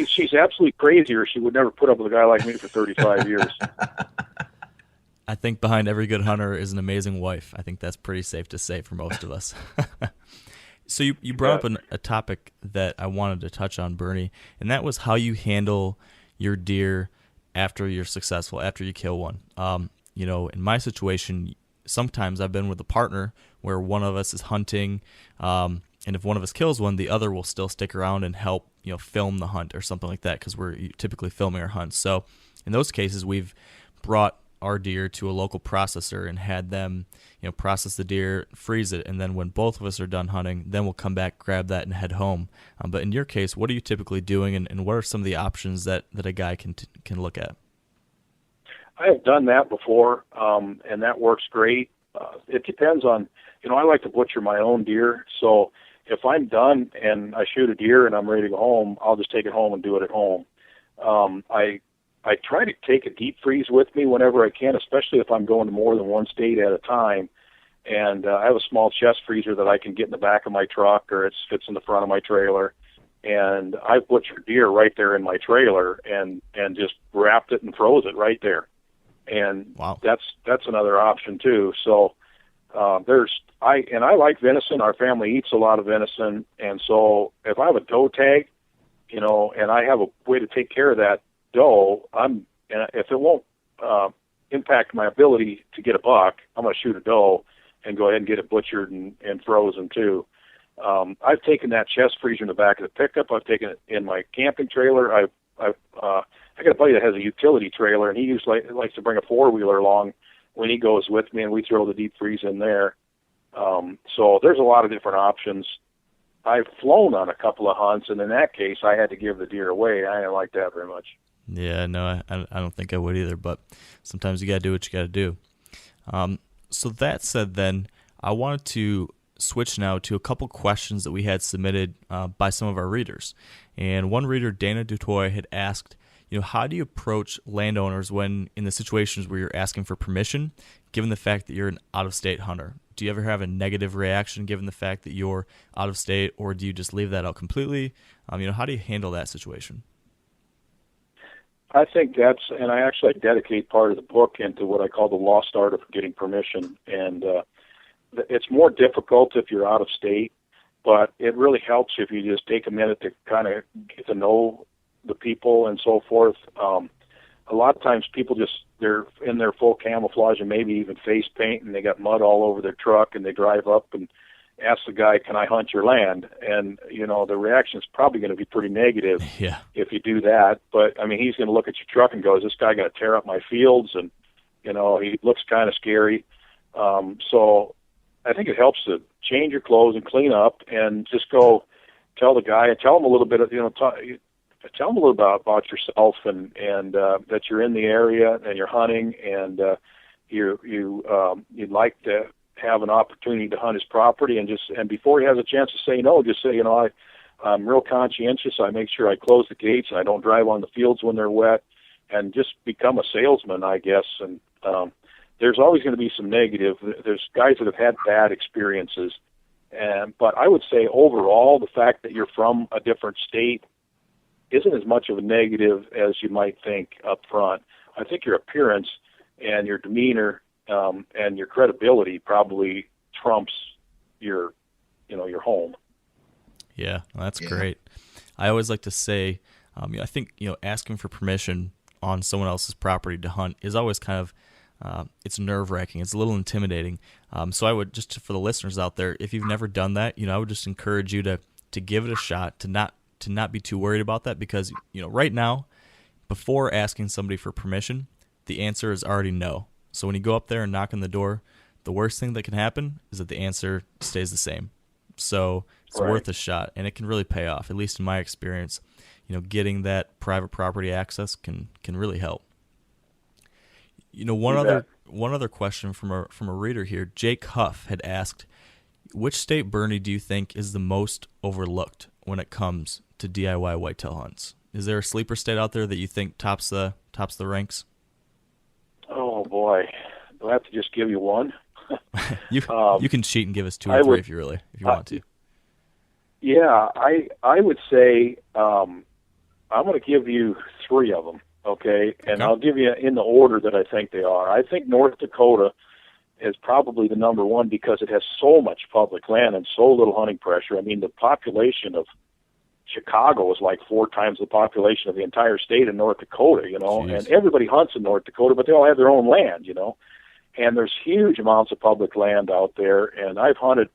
E: She's absolutely crazy, or she would never put up with a guy like me for 35 years.
D: I think behind every good hunter is an amazing wife. I think that's pretty safe to say for most of us. So you brought up a topic that I wanted to touch on, Bernie, and that was how you handle your deer after you're successful, after you kill one. In my situation, sometimes I've been with a partner where one of us is hunting, and if one of us kills one, the other will still stick around and help, film the hunt or something like that, because we're typically filming our hunts. So in those cases, we've brought our deer to a local processor and had them, process the deer, freeze it, and then when both of us are done hunting, then we'll come back, grab that, and head home. But in your case, what are you typically doing, and what are some of the options that a guy can look at?
E: I have done that before, and that works great. It depends on, I like to butcher my own deer, so if I'm done and I shoot a deer and I'm ready to go home, I'll just take it home and do it at home. I try to take a deep freeze with me whenever I can, especially if I'm going to more than one state at a time. And I have a small chest freezer that I can get in the back of my truck, or it fits in the front of my trailer. And I've butchered deer right there in my trailer and just wrapped it and froze it right there. And
D: wow.
E: That's another option too. So I like venison. Our family eats a lot of venison, and so if I have a doe tag, and I have a way to take care of that doe, if it won't impact my ability to get a buck, I'm going to shoot a doe and go ahead and get it butchered and frozen too. I've taken that chest freezer in the back of the pickup. I've taken it in my camping trailer. I got a buddy that has a utility trailer, and he usually likes to bring a four-wheeler along when he goes with me, and we throw the deep freeze in there. So there's a lot of different options. I've flown on a couple of hunts, and in that case, I had to give the deer away. I didn't like that very much.
D: Yeah, no, I don't think I would either, but sometimes you got to do what you got to do. So that said, then, I wanted to switch now to a couple questions that we had submitted by some of our readers. And one reader, Dana Dutoy, had asked, how do you approach landowners when in the situations where you're asking for permission, given the fact that you're an out-of-state hunter? Do you ever have a negative reaction given the fact that you're out of state, or do you just leave that out completely? How do you handle that situation?
E: I think and I actually dedicate part of the book into what I call the lost art of getting permission. And it's more difficult if you're out of state, but it really helps if you just take a minute to kind of get to know the people and so forth. A lot of times people they're in their full camouflage and maybe even face paint, and they got mud all over their truck, and they drive up and ask the guy, can I hunt your land? And, the reaction is probably going to be pretty negative if you do that. But, he's going to look at your truck and go, is this guy going to tear up my fields? And, he looks kind of scary. So I think it helps to change your clothes and clean up and just go tell the guy and tell him a little bit of, tell them a little about yourself and that you're in the area and you're hunting and you'd like to have an opportunity to hunt his property, and before he has a chance to say no, just say, I'm real conscientious. I make sure I close the gates and I don't drive on the fields when they're wet, and just become a salesman, I guess. And there's always going to be some negative. There's guys that have had bad experiences, but I would say overall the fact that you're from a different state isn't as much of a negative as you might think up front. I think your appearance and your demeanor and your credibility probably trumps your home.
D: Yeah, well, that's great. I always like to say, I think asking for permission on someone else's property to hunt is always kind of it's nerve-wracking. It's a little intimidating. So I would, just for the listeners out there, if you've never done that, I would just encourage you to give it a shot, to not be too worried about that, because right now, before asking somebody for permission, the answer is already no. So when you go up there and knock on the door, the worst thing that can happen is that the answer stays the same. So it's worth a shot, and it can really pay off. At least in my experience, getting that private property access can really help. One other question from a reader here, Jake Huff, had asked, which state, Bernie, do you think is the most overlooked when it comes to DIY whitetail hunts? Is there a sleeper state out there that you think tops the ranks?
E: Oh boy, do I have to just give you one?
D: You can cheat and give us two or three if you want to.
E: Yeah, I would say I'm going to give you three of them, okay? And I'll give you in the order that I think they are. I think North Dakota is probably the number one because it has so much public land and so little hunting pressure. I mean, the population of Chicago is like 4 times the population of the entire state of North Dakota,
D: Jeez.
E: And everybody hunts in North Dakota, but they all have their own land, and there's huge amounts of public land out there, and I've hunted,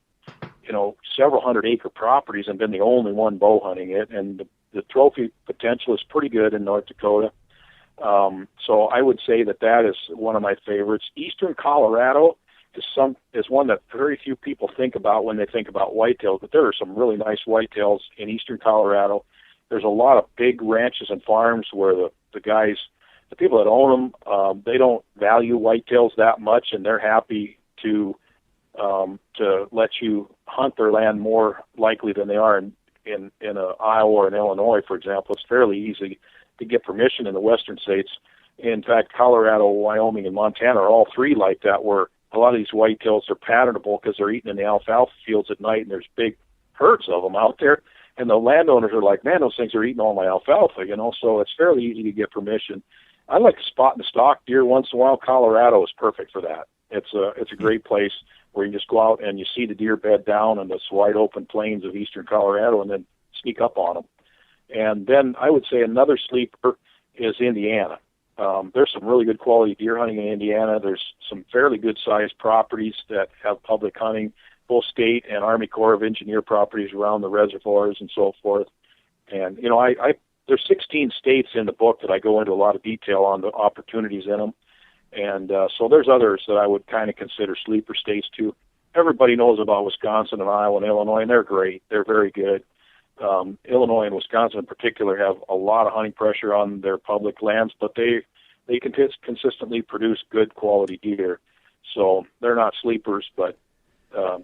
E: several 100-acre properties and been the only one bow hunting it, and the trophy potential is pretty good in North Dakota. So I would say that is one of my favorites. Eastern Colorado is one that very few people think about when they think about whitetails, but there are some really nice whitetails in Eastern Colorado. There's a lot of big ranches and farms where the people that own them, they don't value whitetails that much, and they're happy to let you hunt their land more likely than they are in Iowa or in Illinois, for example. It's fairly easy to get permission in the western states. In fact, Colorado, Wyoming, and Montana are all three like that, where a lot of these whitetails are patternable because they're eating in the alfalfa fields at night, and there's big herds of them out there. And the landowners are like, man, those things are eating all my alfalfa, so it's fairly easy to get permission. I like to spot and stalk deer once in a while. Colorado is perfect for that. It's a great place where you just go out and you see the deer bed down on this wide open plains of eastern Colorado and then sneak up on them. And then I would say another sleeper is Indiana. There's some really good quality deer hunting in Indiana. There's some fairly good sized properties that have public hunting, both state and Army Corps of Engineer properties around the reservoirs and so forth. And, there's 16 states in the book that I go into a lot of detail on the opportunities in them. And so there's others that I would kind of consider sleeper states too. Everybody knows about Wisconsin and Iowa and Illinois, and they're great. They're very good. Illinois and Wisconsin in particular have a lot of hunting pressure on their public lands, but they can consistently produce good quality deer. So they're not sleepers, but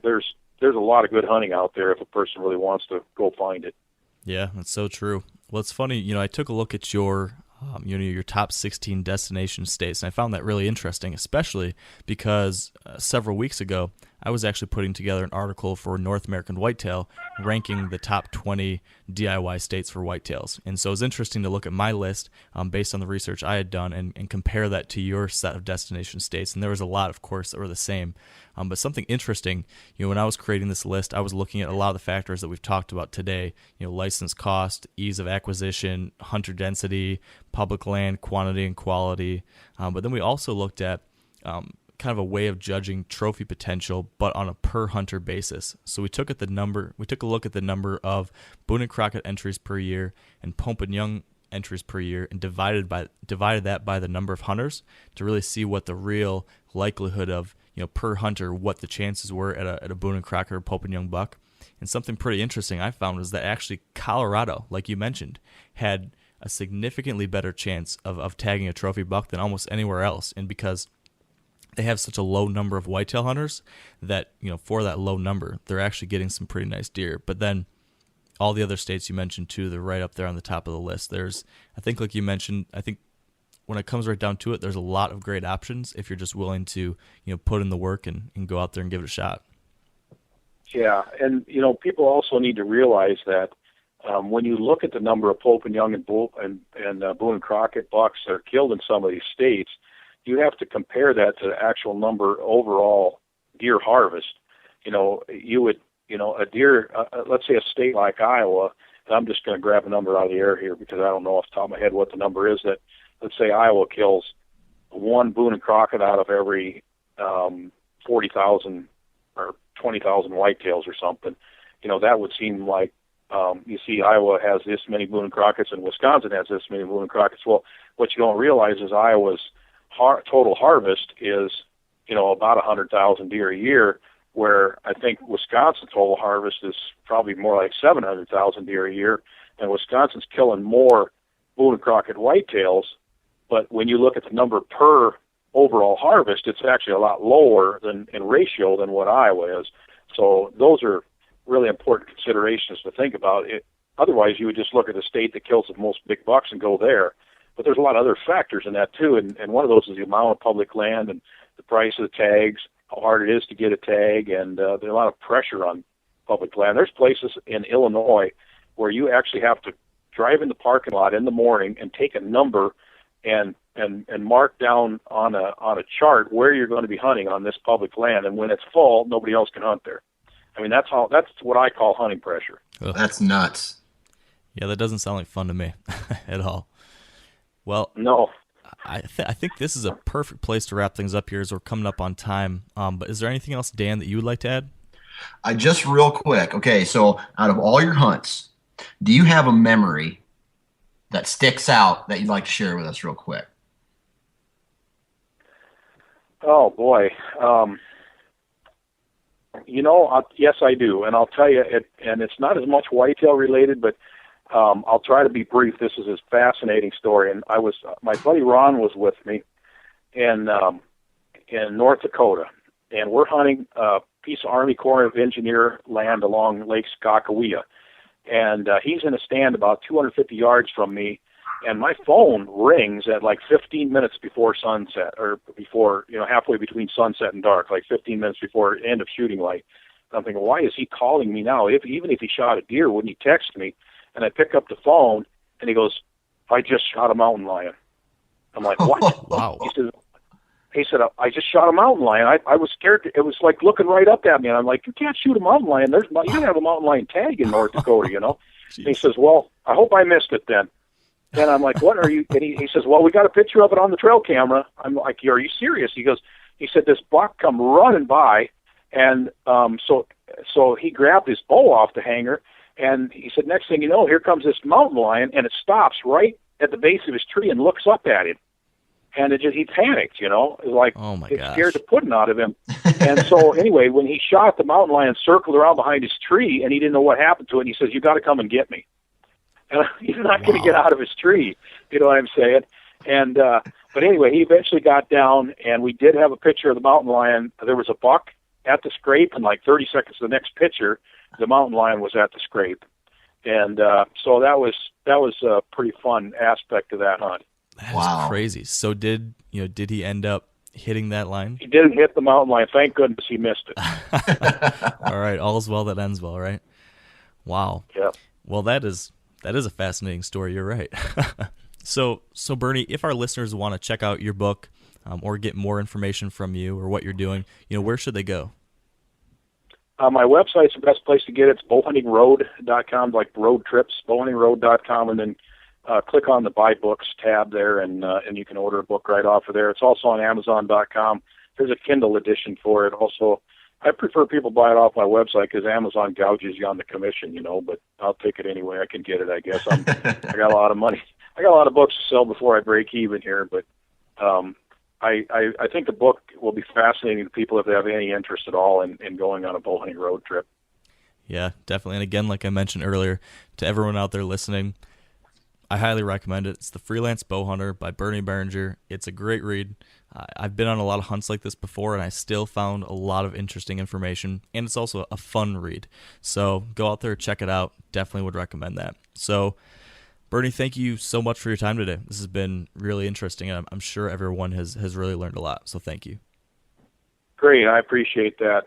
E: there's a lot of good hunting out there if a person really wants to go find it.
D: Yeah, that's so true. Well, it's funny, I took a look at your top 16 destination states, and I found that really interesting, especially because several weeks ago, I was actually putting together an article for North American Whitetail ranking the top 20 DIY states for whitetails. And so it was interesting to look at my list based on the research I had done and compare that to your set of destination states. And there was a lot, of course, that were the same. But something interesting, when I was creating this list, I was looking at a lot of the factors that we've talked about today, license cost, ease of acquisition, hunter density, public land, quantity and quality. But then we also looked at kind of a way of judging trophy potential, but on a per hunter basis. So we took a look at the number of Boone and Crockett entries per year and Pope and Young entries per year and divided that by the number of hunters to really see what the real likelihood of, per hunter, what the chances were at a Boone and Crockett or Pope and Young buck. And something pretty interesting I found was that actually Colorado, like you mentioned, had a significantly better chance of tagging a trophy buck than almost anywhere else. And because they have such a low number of whitetail hunters that, for that low number, they're actually getting some pretty nice deer. But then all the other states you mentioned too, they're right up there on the top of the list. There's, I think like you mentioned, when it comes right down to it, there's a lot of great options if you're just willing to, put in the work and go out there and give it a shot.
E: Yeah, and, people also need to realize that when you look at the number of Pope and Young and Boone and Crockett bucks that are killed in some of these states, you have to compare that to the actual number overall deer harvest. You would, a deer, let's say a state like Iowa, and I'm just going to grab a number out of the air here because I don't know off the top of my head what the number is, that let's say Iowa kills one Boone and Crockett out of every 40,000 or 20,000 whitetails or something. That would seem like, you see Iowa has this many Boone and Crockett's and Wisconsin has this many Boone and Crockett's. Well, what you don't realize is Iowa's total harvest is, about 100,000 deer a year, where I think Wisconsin's total harvest is probably more like 700,000 deer a year, and Wisconsin's killing more Boone and Crockett whitetails, but when you look at the number per overall harvest, it's actually a lot lower in ratio than what Iowa is. So those are really important considerations to think about. Otherwise, you would just look at the state that kills the most big bucks and go there. But there's a lot of other factors in that too, and one of those is the amount of public land and the price of the tags, how hard it is to get a tag, and there's a lot of pressure on public land. There's places in Illinois where you actually have to drive in the parking lot in the morning and take a number and mark down on a chart where you're going to be hunting on this public land, and when it's full, nobody else can hunt there. I mean, that's what I call hunting pressure.
F: Ugh. That's nuts.
D: Yeah, that doesn't sound like fun to me at all. Well,
E: no.
D: I think this is a perfect place to wrap things up here as we're coming up on time. But is there anything else, Dan, that you would like to add?
F: Just real quick. Okay, so out of all your hunts, do you have a memory that sticks out that you'd like to share with us real quick?
E: Oh, boy. Yes, I do. And I'll tell you, and it's not as much whitetail related, but I'll try to be brief. This is a fascinating story. And my buddy Ron was with me in North Dakota, and we're hunting a piece of Army Corps of Engineer land along Lake Skakawea. And he's in a stand about 250 yards from me, and my phone rings at like 15 minutes before sunset, or before, halfway between sunset and dark, like 15 minutes before end of shooting light. And I'm thinking, why is he calling me now? Even if he shot a deer, wouldn't he text me? And I pick up the phone, and he goes, I just shot a mountain lion. I'm like, what?
D: Wow.
E: He said, I just shot a mountain lion. I was scared. It was like looking right up at me. And I'm like, you can't shoot a mountain lion. You don't have a mountain lion tag in North Dakota, And he says, well, I hope I missed it then. And I'm like, what are you? And he says, well, we got a picture of it on the trail camera. I'm like, are you serious? He said, this buck come running by. And so he grabbed his bow off the hanger. And he said, next thing you know, here comes this mountain lion, and it stops right at the base of his tree and looks up at him. And he panicked, like,
D: oh my
E: it
D: gosh,
E: scared the pudding out of him. And so anyway, when he shot, the mountain lion circled around behind his tree, and he didn't know what happened to it. And he says, you got to come and get me. And he's not going to get out of his tree. You know what I'm saying? And, but anyway, he eventually got down, and we did have a picture of the mountain lion. There was a buck at the scrape, and like 30 seconds to the next picture, the mountain lion was at the scrape. And so that was a pretty fun aspect of that hunt.
D: That is crazy. So did he end up hitting that line?
E: He didn't hit the mountain lion. Thank goodness he missed it.
D: All right. All's well that ends well, right? Wow.
E: Yeah.
D: Well, that is a fascinating story. You're right. So Bernie, if our listeners want to check out your book or get more information from you or what you're doing, where should they go?
E: My website's the best place to get it. It's bowhuntingroad.com, like road trips, bowhuntingroad.com, and then click on the Buy Books tab there, and you can order a book right off of there. It's also on Amazon.com. There's a Kindle edition for it. Also, I prefer people buy it off my website because Amazon gouges you on the commission, but I'll take it anyway I can get it, I guess. I got a lot of money. I got a lot of books to sell before I break even here, but I think the book will be fascinating to people if they have any interest at all in going on a bow hunting road trip.
D: Yeah, definitely. And again, like I mentioned earlier, to everyone out there listening, I highly recommend it. It's The Freelance Bowhunter by Bernie Barringer. It's a great read. I've been on a lot of hunts like this before, and I still found a lot of interesting information, and it's also a fun read. So go out there, check it out. Definitely would recommend that. So, Bernie, thank you so much for your time today. This has been really interesting, and I'm sure everyone has really learned a lot, so thank you.
E: Great. I appreciate that.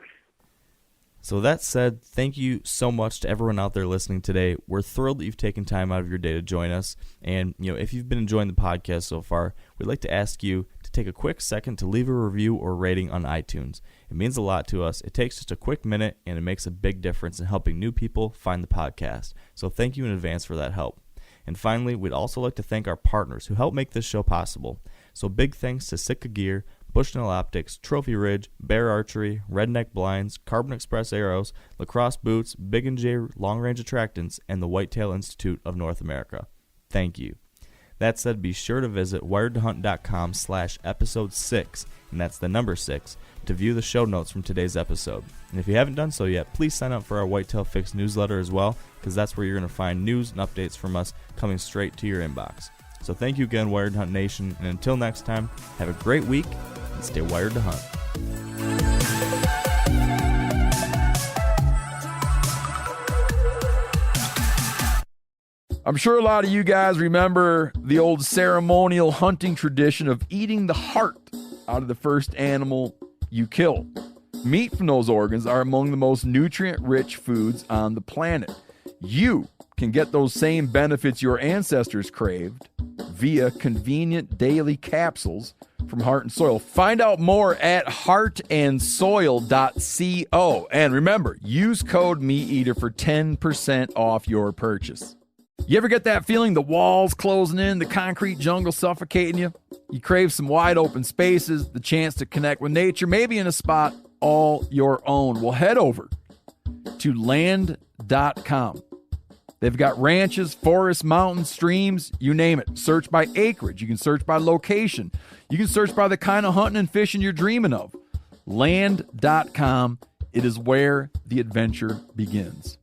D: So that said, thank you so much to everyone out there listening today. We're thrilled that you've taken time out of your day to join us. And, if you've been enjoying the podcast so far, we'd like to ask you to take a quick second to leave a review or rating on iTunes. It means a lot to us. It takes just a quick minute, and it makes a big difference in helping new people find the podcast. So thank you in advance for that help. And finally, we'd also like to thank our partners who help make this show possible. So big thanks to Sitka Gear, Bushnell Optics, Trophy Ridge, Bear Archery, Redneck Blinds, Carbon Express Arrows, Lacrosse Boots, Big & J Long Range Attractants, and the Whitetail Institute of North America. Thank you. That said, be sure to visit wiredtohunt.com/episode 6, and that's the number 6, to view the show notes from today's episode. And if you haven't done so yet, please sign up for our Whitetail Fix newsletter as well, because that's where you're going to find news and updates from us coming straight to your inbox. So thank you again, Wired to Hunt Nation, and until next time, have a great week and stay wired to hunt.
B: I'm sure a lot of you guys remember the old ceremonial hunting tradition of eating the heart out of the first animal you kill. Meat from those organs are among the most nutrient-rich foods on the planet. You can get those same benefits your ancestors craved via convenient daily capsules from Heart and Soil. Find out more at heartandsoil.co. And remember, use code MeatEater for 10% off your purchase. You ever get that feeling the walls closing in, the concrete jungle suffocating you? You crave some wide open spaces, the chance to connect with nature, maybe in a spot all your own. Well, head over to land.com. They've got ranches, forests, mountains, streams, you name it. Search by acreage. You can search by location. You can search by the kind of hunting and fishing you're dreaming of. Land.com. It is where the adventure begins.